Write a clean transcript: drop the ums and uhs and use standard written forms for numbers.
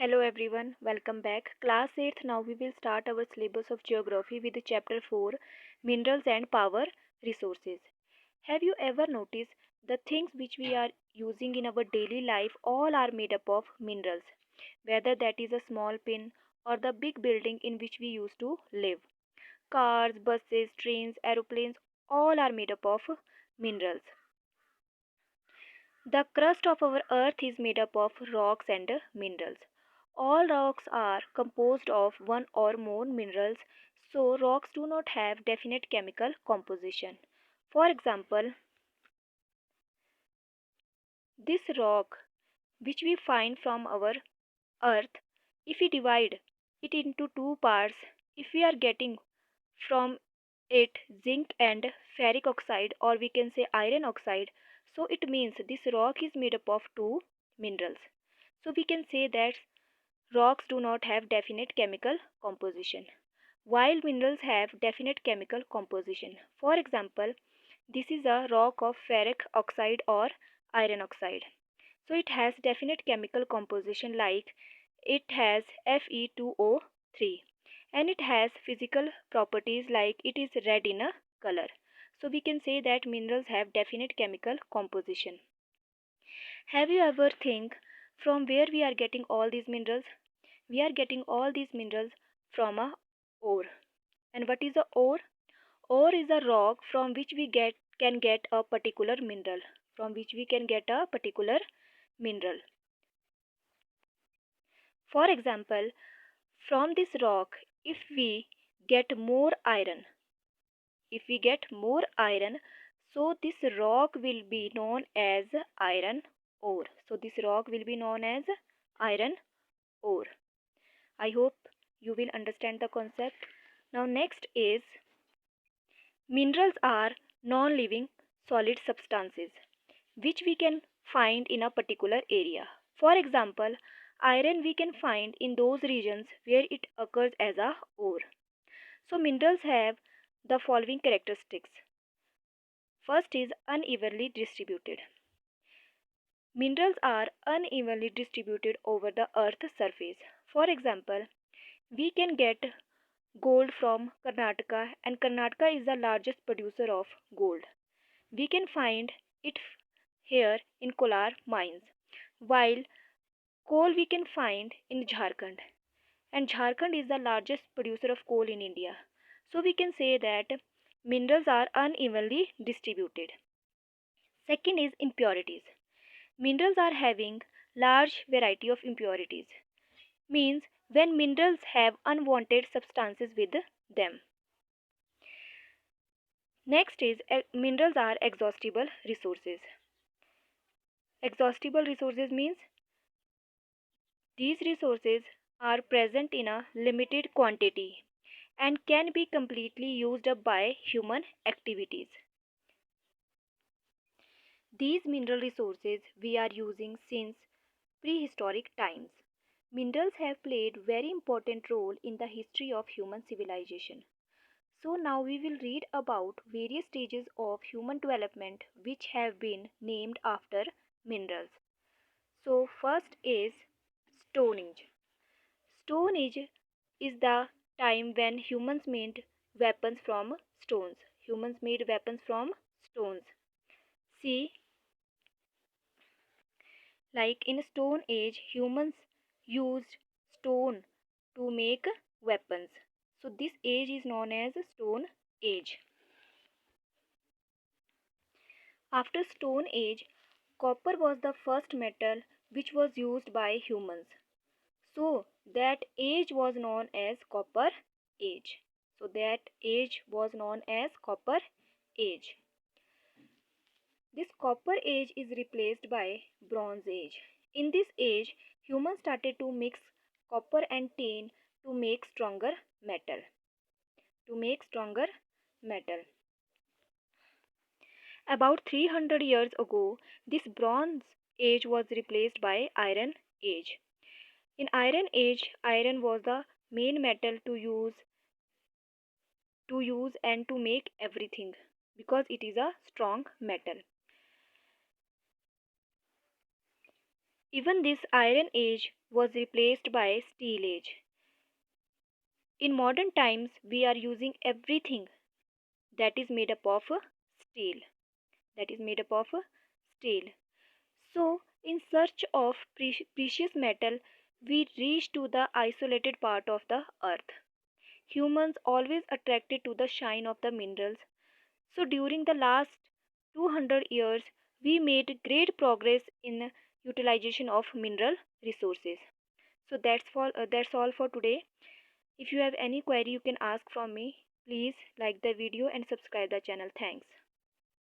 Hello everyone, welcome back. Class 8th, now we will start our syllabus of geography with chapter 4, Minerals and Power Resources. Have you ever noticed the things which we are using in our daily life all are made up of minerals, whether that is a small pin or the big building in which we used to live. Cars, buses, trains, aeroplanes all are made up of minerals. The crust of our earth is made up of rocks and minerals. All rocks are composed of one or more minerals, so rocks do not have definite chemical composition. For example, this rock which we find from our earth, if we divide it into two parts, if we are getting from it zinc and ferric oxide, or we can say iron oxide, so it means this rock is made up of two minerals. So we can say that rocks do not have definite chemical composition, while minerals have definite chemical composition. For example, this is a rock of ferric oxide or iron oxide. So it has definite chemical composition like it has Fe2O3, and it has physical properties like it is red in a color. So we can say that minerals have definite chemical composition. Have you ever think from where we are getting all these minerals? We are getting all these minerals from a ore. And what is a ore? Ore is a rock from which we can get a particular mineral. From which we can get a particular mineral. For example, from this rock, if we get more iron, if we get more iron, so this rock will be known as iron ore. So this rock will be known as iron ore. I hope you will understand the concept. Now next is minerals are non-living solid substances which we can find in a particular area. For example, iron we can find in those regions where it occurs as a ore. So minerals have the following characteristics. First is unevenly distributed. Minerals are unevenly distributed over the earth's surface. For example, we can get gold from Karnataka, and Karnataka is the largest producer of gold. We can find it here in Kolar mines, while coal we can find in Jharkhand, and Jharkhand is the largest producer of coal in India. So we can say that minerals are unevenly distributed. Second is impurities. Minerals are having large variety of impurities. Means when minerals have unwanted substances with them. Next is minerals are exhaustible resources. Exhaustible resources means these resources are present in a limited quantity and can be completely used up by human activities. These mineral resources we are using since prehistoric times. Minerals have played very important role in the history of human civilization. So now we will read about various stages of human development which have been named after minerals. So first is Stone Age. Stone Age is the time when humans made weapons from stones. Humans made weapons from stones. See, like in Stone Age, humans used stone to make weapons. So this age is known as Stone Age. After Stone Age, copper was the first metal which was used by humans. So that age was known as Copper Age. So that age was known as Copper Age. This Copper Age is replaced by Bronze Age. In this age, humans started to mix copper and tin to make stronger metal. To make stronger metal. About 300 years ago, this Bronze Age was replaced by Iron Age. In Iron Age, iron was the main metal to use and to make everything because it is a strong metal. Even this Iron Age was replaced by Steel Age. In modern times, we are using everything that is made up of steel. That is made up of steel. So, in search of precious metal, we reach to the isolated part of the earth. Humans always attracted to the shine of the minerals. So, during the last 200 years, we made great progress in utilization of mineral resources. So that's all for today. If you have any query, you can ask from me. Please like the video and subscribe the channel. Thanks.